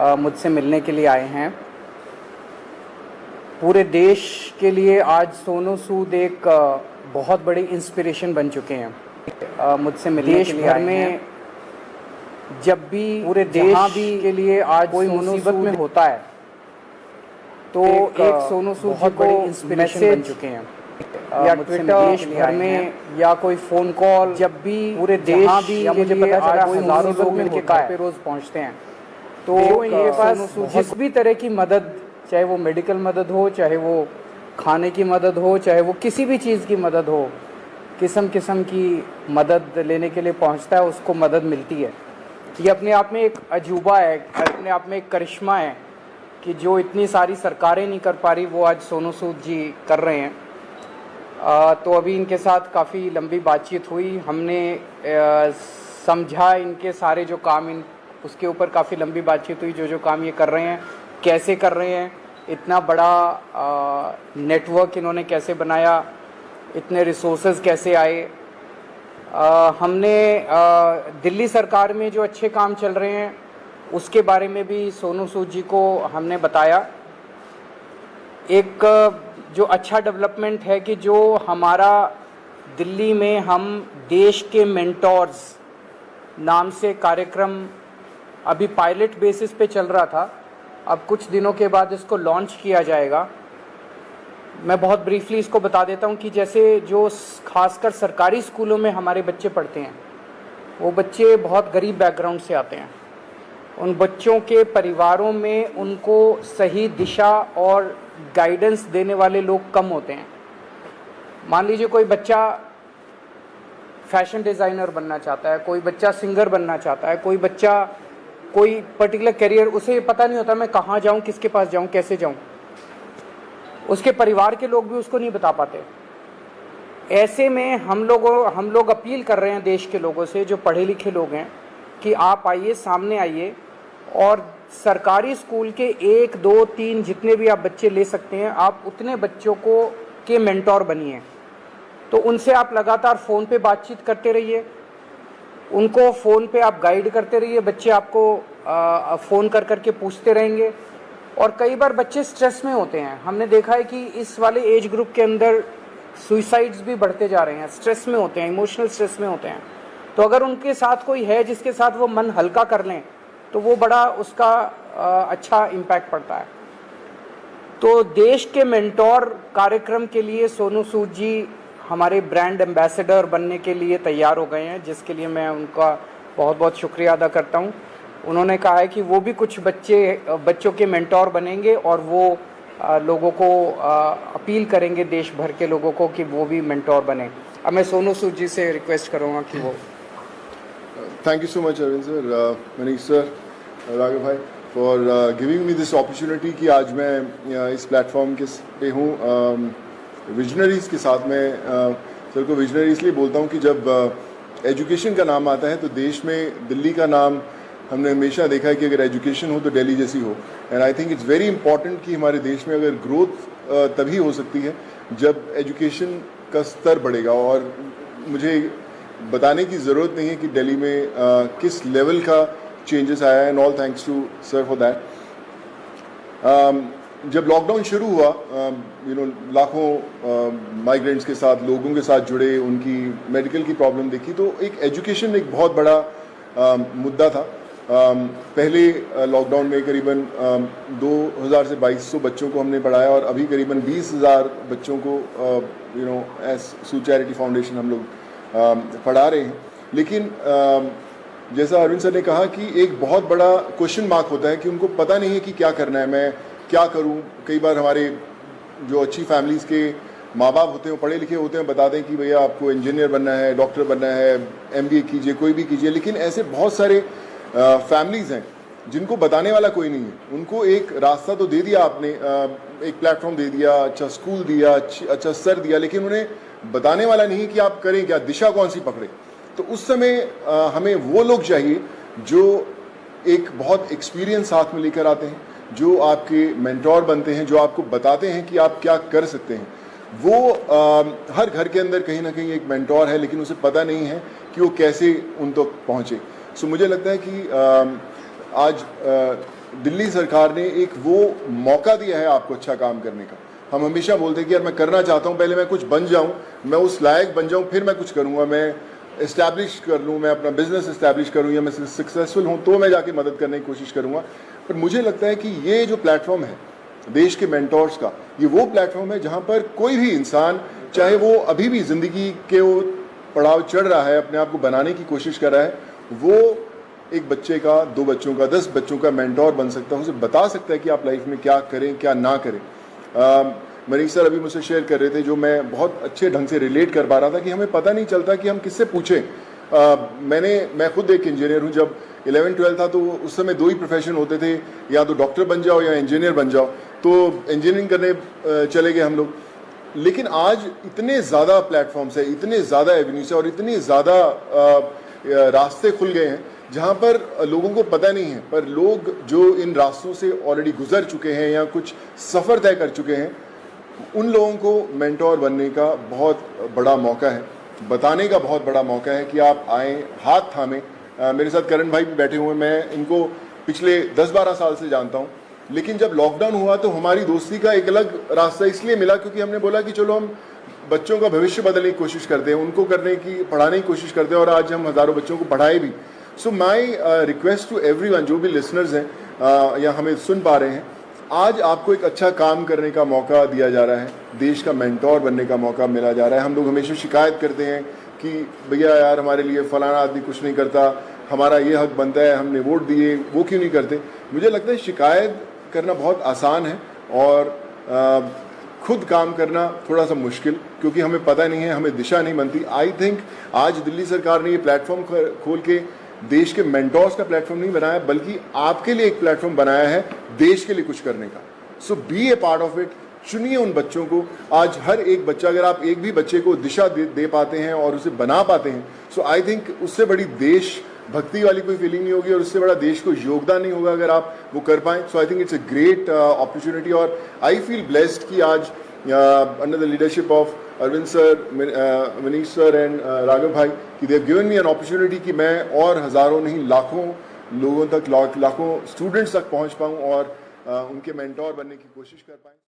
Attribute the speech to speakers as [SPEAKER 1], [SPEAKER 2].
[SPEAKER 1] मुझसे मिलने के लिए आए हैं। पूरे देश के लिए आज सोनू सूद एक बहुत बड़ी इंस्पिरेशन बन चुके हैं। मुझसे मिलने के लिए आए हैं। जब भी पूरे देश के लिए आज कोई मुसीबत में होता है तो एक सोनू सूद बहुत बड़ी इंस्पिरेशन बन चुके हैं। या ट्विटर घर में या कोई फोन कॉल, जब भी पूरे देश या मुझे पता चला कोई हजारों लोग उनके घर पे रोज पहुंचते हैं, तो ये पास जिस भी तरह की मदद, चाहे वो मेडिकल मदद हो, चाहे वो खाने की मदद हो, चाहे वो किसी भी चीज़ की मदद हो, किस्म किस्म की मदद लेने के लिए पहुंचता है, उसको मदद मिलती है। ये अपने आप में एक अजूबा है, अपने आप में एक करिश्मा है कि जो इतनी सारी सरकारें नहीं कर पा रही वो आज सोनू सूद जी कर रहे हैं। तो अभी इनके साथ काफ़ी लंबी बातचीत हुई, हमने समझा इनके सारे जो काम उसके ऊपर काफ़ी लंबी बातचीत हुई। जो काम ये कर रहे हैं, कैसे कर रहे हैं, इतना बड़ा नेटवर्क इन्होंने कैसे बनाया, इतने रिसोर्सेज कैसे आए। हमने दिल्ली सरकार में जो अच्छे काम चल रहे हैं उसके बारे में भी सोनू सूद जी को हमने बताया। एक जो अच्छा डेवलपमेंट है कि जो हमारा दिल्ली में हम देश के मेंटोर्स नाम से कार्यक्रम अभी पायलट बेसिस पे चल रहा था, अब कुछ दिनों के बाद इसको लॉन्च किया जाएगा। मैं बहुत ब्रीफली इसको बता देता हूँ कि जैसे जो खासकर सरकारी स्कूलों में हमारे बच्चे पढ़ते हैं, वो बच्चे बहुत गरीब बैकग्राउंड से आते हैं। उन बच्चों के परिवारों में उनको सही दिशा और गाइडेंस देने वाले लोग कम होते हैं। मान लीजिए कोई बच्चा फैशन डिज़ाइनर बनना चाहता है, कोई बच्चा सिंगर बनना चाहता है, कोई बच्चा कोई पर्टिकुलर करियर, उसे पता नहीं होता मैं कहाँ जाऊँ, किसके पास जाऊँ, कैसे जाऊँ। उसके परिवार के लोग भी उसको नहीं बता पाते। ऐसे में हम लोग अपील कर रहे हैं देश के लोगों से, जो पढ़े लिखे लोग हैं, कि आप आइए, सामने आइए और सरकारी स्कूल के 1, 2, 3 जितने भी आप बच्चे ले सकते हैं, आप उतने बच्चों को के मेंटोर बनिए। तो उनसे आप लगातार फ़ोन पे बातचीत करते रहिए, उनको फ़ोन पे आप गाइड करते रहिए। बच्चे आपको फ़ोन कर करके पूछते रहेंगे। और कई बार बच्चे स्ट्रेस में होते हैं, हमने देखा है कि इस वाले एज ग्रुप के अंदर सुइसाइड्स भी बढ़ते जा रहे हैं, स्ट्रेस में होते हैं, इमोशनल स्ट्रेस में होते हैं। तो अगर उनके साथ कोई है जिसके साथ वो मन हल्का कर लें तो वो बड़ा उसका अच्छा इम्पैक्ट पड़ता है। तो देश के मेंटोर कार्यक्रम के लिए सोनू सूद जी हमारे ब्रांड एम्बेसडर बनने के लिए तैयार हो गए हैं, जिसके लिए मैं उनका बहुत बहुत शुक्रिया अदा करता हूं। उन्होंने कहा है कि वो भी कुछ बच्चों के मेंटोर बनेंगे और वो लोगों को अपील करेंगे, देश भर के लोगों को, कि वो भी मेंटोर बने। अब मैं सोनू सूद जी से रिक्वेस्ट करूँगा कि वो।
[SPEAKER 2] Thank you so much, Arvind sir, Manish sir, Raghav bhai, for giving me this opportunity कि आज मैं इस प्लेटफॉर्म के पे हूँ विजनरीज़ के साथ। मैं सर को विजनरी इसलिए बोलता हूँ कि जब एजुकेशन का नाम आता है तो देश में दिल्ली का नाम हमने हमेशा देखा है कि अगर एजुकेशन हो तो दिल्ली जैसी हो। And I think it's very important कि हमारे देश में अगर ग्रोथ तभी हो सकती है जब एजुकेशन का स्तर बढ़ेगा। और मुझे बताने की ज़रूरत नहीं है कि दिल्ली में किस लेवल का चेंजेस आया है, and all thanks to sir for that. जब लॉकडाउन शुरू हुआ, लाखों माइग्रेंट्स के साथ, लोगों के साथ जुड़े, उनकी मेडिकल की प्रॉब्लम देखी, तो एक एजुकेशन एक बहुत बड़ा मुद्दा था। पहले लॉकडाउन में करीबन 2000 से 2200 बच्चों को हमने पढ़ाया और अभी करीबन 20,000 बच्चों को एज सूद चैरिटी फाउंडेशन हम लोग पढ़ा रहे हैं। लेकिन जैसा अरविंद सर ने कहा कि एक बहुत बड़ा क्वेश्चन मार्क होता है कि उनको पता नहीं है कि क्या करना है, मैं क्या करूं। कई बार हमारे जो अच्छी फैमिलीज़ के माँ बाप होते हैं, पढ़े लिखे होते हैं, बताते हैं कि भैया आपको इंजीनियर बनना है, डॉक्टर बनना है, MBA कीजिए, कोई भी कीजिए। लेकिन ऐसे बहुत सारे फैमिलीज़ हैं जिनको बताने वाला कोई नहीं है। उनको एक रास्ता तो दे दिया आपने, एक प्लेटफॉर्म दे दिया, अच्छा स्कूल दिया, अच्छा सर दिया, लेकिन उन्हें बताने वाला नहीं कि आप करें क्या, दिशा कौन सी पकड़े। तो उस समय हमें वो लोग चाहिए जो एक बहुत एक्सपीरियंस साथ में लेकर आते हैं, जो आपके मेंटोर बनते हैं, जो आपको बताते हैं कि आप क्या कर सकते हैं। वो हर घर के अंदर कहीं ना कहीं एक मेंटोर है, लेकिन उसे पता नहीं है कि वो कैसे उन तक पहुँचे। सो मुझे लगता है कि आज दिल्ली सरकार ने एक वो मौका दिया है आपको अच्छा काम करने का। हम हमेशा बोलते हैं कि यार मैं करना चाहता हूँ, पहले मैं कुछ बन जाऊँ, मैं उस लायक बन जाऊँ, फिर मैं कुछ करूँगा, मैं इस्टेब्लिश कर लूँ, मैं अपना बिजनेस इस्टेब्लिश करूँ, या मैं सक्सेसफुल हूँ तो मैं जाके मदद करने की कोशिश करूँगा। पर मुझे लगता है कि ये जो प्लेटफॉर्म है देश के मेंटोर्स का, ये वो प्लेटफॉर्म है जहाँ पर कोई भी इंसान, चाहे वो अभी भी ज़िंदगी के वो पड़ाव चढ़ रहा है, अपने आप को बनाने की कोशिश कर रहा है, वो एक बच्चे का, 2 बच्चों का, 10 बच्चों का मेंटोर बन सकता है, उसे बता सकता है कि आप लाइफ में क्या करें क्या ना करें। मनीष सर अभी मुझसे शेयर कर रहे थे, जो मैं बहुत अच्छे ढंग से रिलेट कर पा रहा था कि हमें पता नहीं चलता कि हम किससे पूछें। मैं खुद एक इंजीनियर हूँ। जब 11-12 था तो उस समय 2 ही प्रोफेशन होते थे, या तो डॉक्टर बन जाओ या इंजीनियर बन जाओ, तो इंजीनियरिंग करने चले गए हम लोग। लेकिन आज इतने ज़्यादा प्लेटफॉर्म्स है, इतने ज़्यादा एवेन्यूज है और इतने ज़्यादा रास्ते खुल गए हैं जहाँ पर लोगों को पता नहीं है, पर लोग जो इन रास्तों से ऑलरेडी गुजर चुके हैं या कुछ सफ़र तय कर चुके हैं, उन लोगों को मेंटोर बनने का बहुत बड़ा मौका है, बताने का बहुत बड़ा मौका है कि आप आएँ, हाथ थामें। मेरे साथ करण भाई भी बैठे हुए, मैं इनको पिछले 10-12 साल से जानता हूँ, लेकिन जब लॉकडाउन हुआ तो हमारी दोस्ती का एक अलग रास्ता इसलिए मिला क्योंकि हमने बोला कि चलो हम बच्चों का भविष्य बदलने की कोशिश करते हैं, उनको पढ़ाने की कोशिश करते हैं, और आज हम हज़ारों बच्चों को पढ़ाए भी। सो माई रिक्वेस्ट टू एवरीवन, जो भी लिसनर्स हैं या हमें सुन पा रहे हैं, आज आपको एक अच्छा काम करने का मौका दिया जा रहा है, देश का मेंटोर बनने का मौका मिला जा रहा है। हम लोग हमेशा शिकायत करते हैं कि भैया यार हमारे लिए फलाना आदमी कुछ नहीं करता, हमारा ये हक बनता है, हमने वोट दिए, वो क्यों नहीं करते। मुझे लगता है शिकायत करना बहुत आसान है और खुद काम करना थोड़ा सा मुश्किल, क्योंकि हमें पता नहीं है, हमें दिशा नहीं बनती। आई थिंक आज दिल्ली सरकार ने ये प्लेटफॉर्म खोल के देश के मेंटोर्स का प्लेटफॉर्म नहीं बनाया, बल्कि आपके लिए एक प्लेटफॉर्म बनाया है देश के लिए कुछ करने का। So be a part of it. चुनिए उन बच्चों को। आज हर एक बच्चा, अगर आप एक भी बच्चे को दिशा दे पाते हैं और उसे बना पाते हैं, सो आई थिंक उससे बड़ी देश भक्ति वाली कोई फीलिंग नहीं होगी और उससे बड़ा देश को योगदान नहीं होगा अगर आप वो कर पाएँ। So I think it's a great opportunity, और आई फील ब्लेस्ड कि आज under the leadership of Arvind sir, Manish sir and Raghav भाई, कि they have given me an opportunity कि मैं और हज़ारों नहीं लाखों लोगों तक, लाखों स्टूडेंट्स तक पहुंच पाऊं और उनके मेंटोर बनने की कोशिश कर पाएँ।